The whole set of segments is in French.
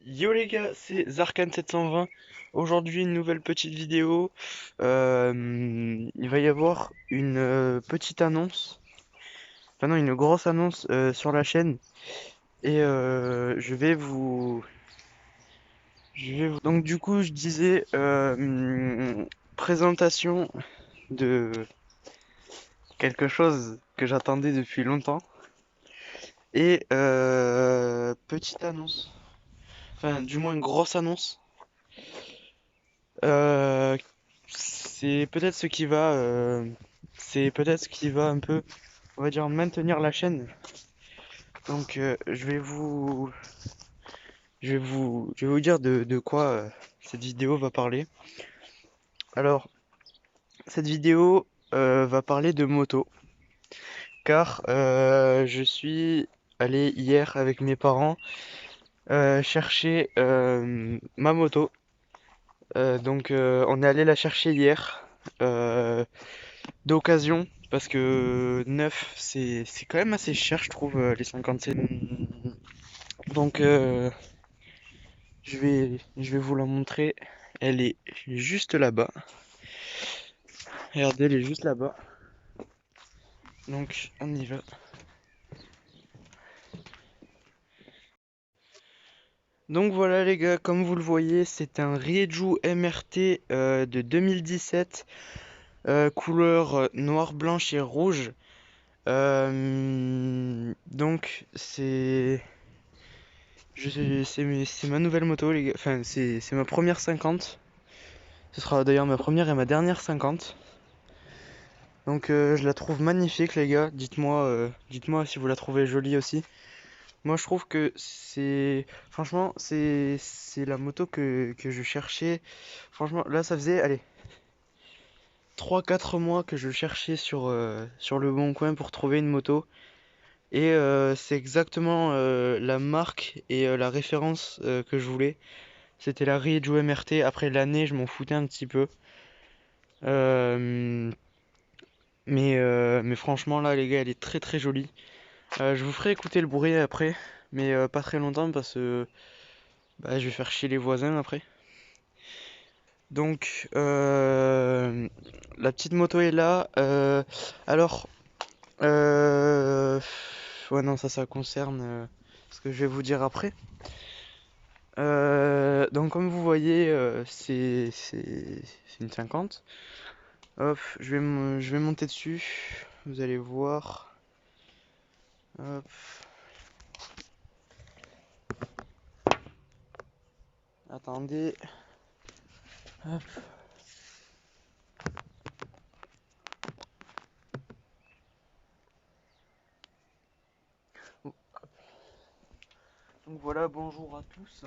Yo les gars, c'est Zarkan720. Aujourd'hui, une nouvelle petite vidéo. Il va y avoir une petite annonce, enfin non, une grosse annonce sur la chaîne. Et Donc du coup, je disais présentation de quelque chose que j'attendais depuis longtemps. Et petite annonce, enfin du moins une grosse annonce. Euh, c'est peut-être ce qui va, c'est peut-être ce qui va un peu, on va dire, maintenir la chaîne. Donc, je vais vous dire de quoi cette vidéo va parler. Alors, cette vidéo va parler de moto, car je suis allé hier avec mes parents chercher ma moto. On est allé la chercher hier. D'occasion, parce que neuf, c'est quand même assez cher, je trouve, les 57. Donc, je vais vous la montrer. Elle est juste là-bas. Regardez, elle est juste là-bas. Donc, on y va. Donc voilà les gars, comme vous le voyez, c'est un Rieju MRT de 2017, couleur noir, blanche et rouge. Donc c'est ma nouvelle moto les gars, enfin c'est ma première 50. Ce sera d'ailleurs ma première et ma dernière 50. Donc je la trouve magnifique les gars. Dites-moi si vous la trouvez jolie aussi. Moi je trouve que franchement c'est la moto que je cherchais. Franchement là ça faisait allez 3 4 mois que je cherchais sur le bon coin pour trouver une moto. Et c'est exactement la marque et la référence que je voulais. C'était la Rieju MRT. Après l'année je m'en foutais un petit peu. Euh, mais franchement, là, les gars, elle est très très jolie. Je vous ferai écouter le bruit après, mais pas très longtemps parce que bah, je vais faire chier les voisins après. Donc, la petite moto est là. Alors, euh, ouais, non, ça concerne ce que je vais vous dire après. Donc, comme vous voyez, c'est une 50. Hop, je vais monter dessus. Vous allez voir. Hop, attendez. Hop. Donc voilà, bonjour à tous.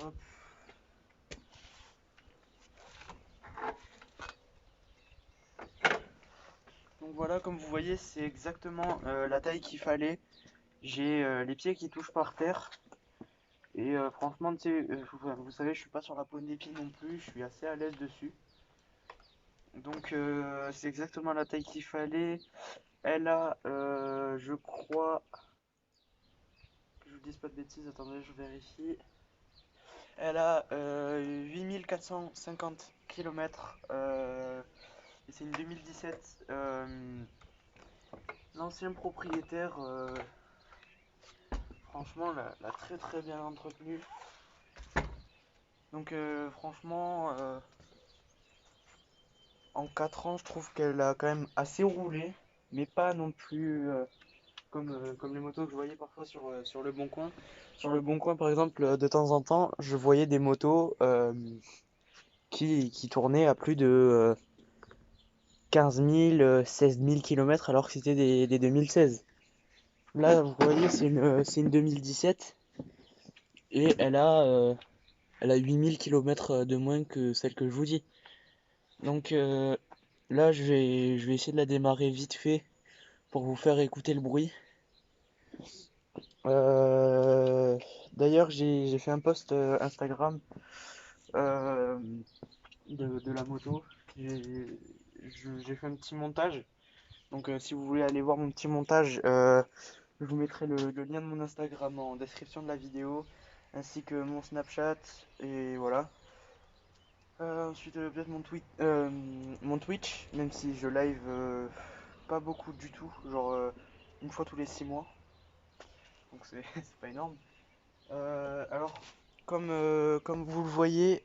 Hop. Donc voilà, comme vous voyez, c'est exactement la taille qu'il fallait. J'ai les pieds qui touchent par terre. Et franchement, tu sais, vous savez, je suis pas sur la pointe des pieds non plus. Je suis assez à l'aise dessus. Donc c'est exactement la taille qu'il fallait. Elle a, je crois, que je vous dise pas de bêtises, attendez, je vérifie. Elle a 8450 km. Et c'est une 2017. L'ancien propriétaire, franchement, l'a très très bien entretenue. Donc franchement, en 4 ans, je trouve qu'elle a quand même assez roulé, mais pas non plus comme les motos que je voyais parfois sur le Bon Coin. Sur le Bon Coin, par exemple, de temps en temps, je voyais des motos qui tournaient à plus de 15 000, 16 000 km alors que c'était des 2016. Là, vous voyez, c'est une 2017 et elle a 8000 km de moins que celle que je vous dis. Donc là, je vais essayer de la démarrer vite fait pour vous faire écouter le bruit. Euh, D'ailleurs, j'ai fait un post Instagram euh, de la moto. J'ai fait un petit montage. Donc si vous voulez aller voir mon petit montage, Je vous mettrai le lien de mon Instagram en description de la vidéo, ainsi que mon Snapchat, et voilà. Ensuite, peut-être mon Twitch, même si je live pas beaucoup du tout, genre une fois tous les 6 mois, donc c'est c'est pas énorme. Alors, comme vous le voyez,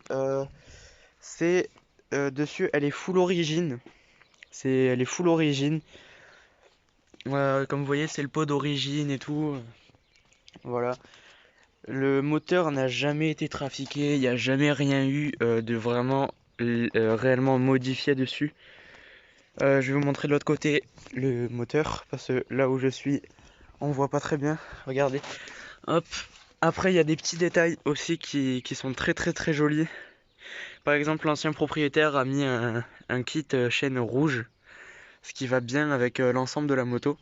c'est dessus, elle est full origine. Elle est full origine. Comme vous voyez, c'est le pot d'origine et tout. Voilà. Le moteur n'a jamais été trafiqué. Il n'y a jamais rien eu de vraiment réellement modifié dessus. Je vais vous montrer de l'autre côté le moteur parce que là où je suis, on voit pas très bien. Regardez. Hop. Après, il y a des petits détails aussi qui sont très très très jolis. Par exemple, l'ancien propriétaire a mis un kit chaîne rouge, ce qui va bien avec l'ensemble de la moto.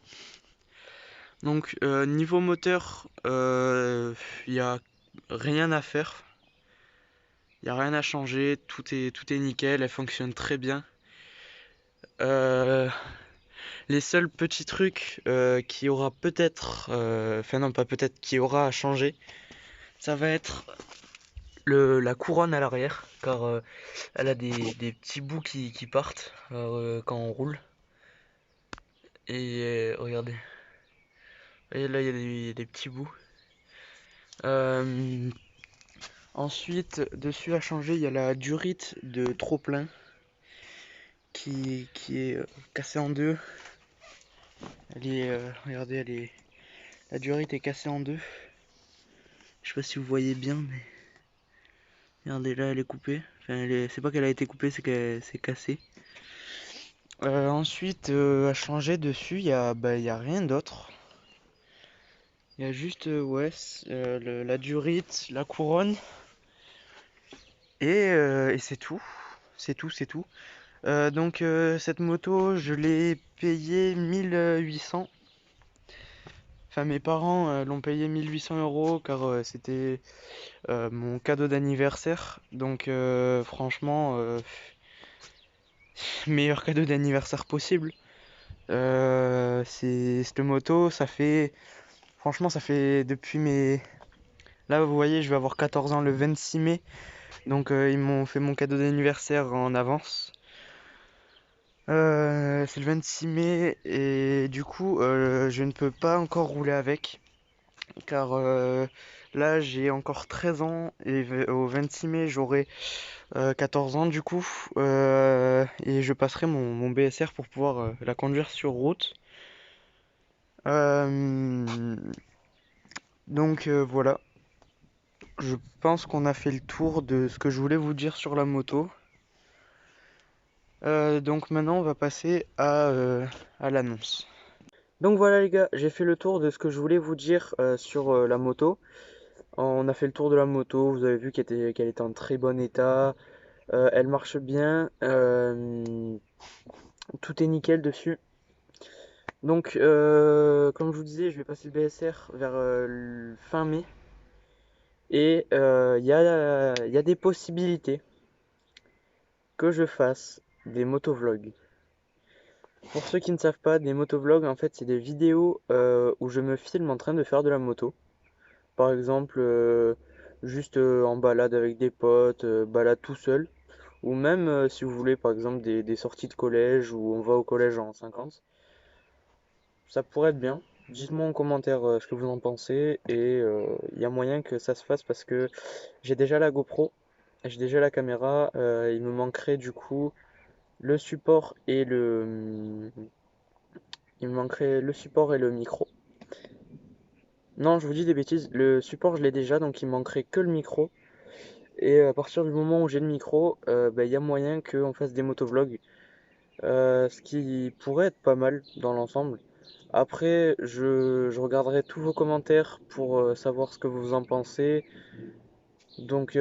Donc niveau moteur, il n'y a rien à faire, il n'y a rien à changer, tout est nickel, elle fonctionne très bien. Euh, les seuls petits trucs qui aura peut-être, enfin non pas peut-être, qui aura à changer, ça va être la couronne à l'arrière, car elle a des petits bouts qui partent quand on roule. Et regardez, et là il y a des petits bouts. Euh, Ensuite, dessus à changer, il y a la durite de trop-plein qui est cassée en deux. Regardez, la durite est cassée en deux. Je sais pas si vous voyez bien, mais regardez là, elle est coupée. Enfin, c'est pas qu'elle a été coupée, c'est qu'elle s'est cassée. Ensuite, à changer dessus, il y a rien d'autre. Il y a juste, ouais, la durite, la couronne, et c'est tout. C'est tout, c'est tout. Donc cette moto, je l'ai payée 1800. Enfin, mes parents l'ont payé 1800 euros car c'était mon cadeau d'anniversaire. Donc franchement, meilleur cadeau d'anniversaire possible. Cette moto, franchement, ça fait depuis mes... Là, vous voyez, je vais avoir 14 ans le 26 mai. Donc ils m'ont fait mon cadeau d'anniversaire en avance. C'est le 26 mai et du coup je ne peux pas encore rouler avec car là j'ai encore 13 ans et au 26 mai j'aurai 14 ans du coup et je passerai mon BSR pour pouvoir la conduire sur route. Euh, donc voilà, je pense qu'on a fait le tour de ce que je voulais vous dire sur la moto. Donc maintenant on va passer à l'annonce. Donc voilà les gars, j'ai fait le tour de ce que je voulais vous dire sur la moto. On a fait le tour de la moto, vous avez vu qu'elle était en très bon état, elle marche bien, tout est nickel dessus. Donc comme je vous disais, je vais passer le BSR vers fin mai. Et il y a des possibilités que je fasse des motovlogs. Pour ceux qui ne savent pas, des motovlogs en fait c'est des vidéos où je me filme en train de faire de la moto. Par exemple, juste en balade avec des potes, balade tout seul. Ou même, si vous voulez, par exemple, des sorties de collège où on va au collège en 50. Ça pourrait être bien. Dites-moi en commentaire ce que vous en pensez. Et il y a moyen que ça se fasse parce que j'ai déjà la GoPro, j'ai déjà la caméra. Il me manquerait du coup le support et il me manquerait le support et le micro. Non, je vous dis des bêtises. Le support, je l'ai déjà, donc il me manquerait que le micro. Et à partir du moment où j'ai le micro, il y a moyen qu'on fasse des motovlogs, ce qui pourrait être pas mal dans l'ensemble. Après, je regarderai tous vos commentaires pour savoir ce que vous en pensez. Donc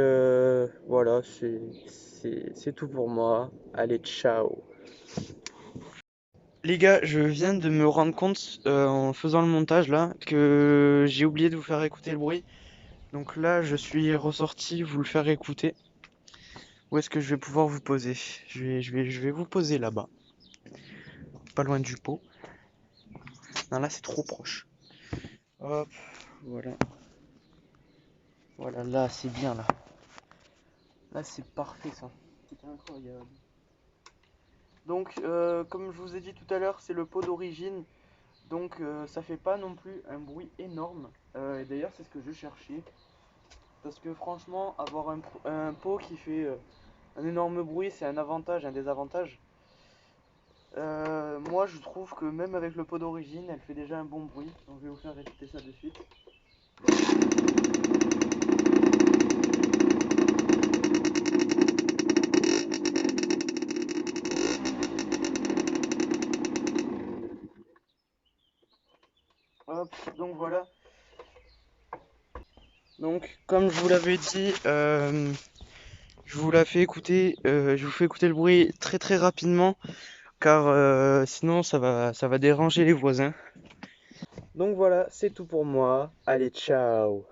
voilà, c'est tout pour moi. Allez, ciao. Les gars, je viens de me rendre compte en faisant le montage là que j'ai oublié de vous faire écouter le bruit. Donc là, je suis ressorti vous le faire écouter. Où est-ce que je vais pouvoir vous poser? Je vais vous poser là-bas, pas loin du pot. Non, là c'est trop proche. Hop, voilà. Voilà, là c'est bien là. Là c'est parfait ça. C'est incroyable. Donc comme je vous ai dit tout à l'heure, c'est le pot d'origine. Donc ça fait pas non plus un bruit énorme. Et d'ailleurs c'est ce que je cherchais. Parce que franchement, avoir un pot qui fait un énorme bruit, c'est un avantage, un désavantage. Moi je trouve que même avec le pot d'origine, elle fait déjà un bon bruit. Donc je vais vous faire répéter ça de suite. Hop, donc voilà. Donc comme je vous l'avais dit, je vous la fais écouter, je vous fais écouter le bruit très très rapidement car sinon ça va déranger les voisins. Donc voilà, c'est tout pour moi. Allez, ciao.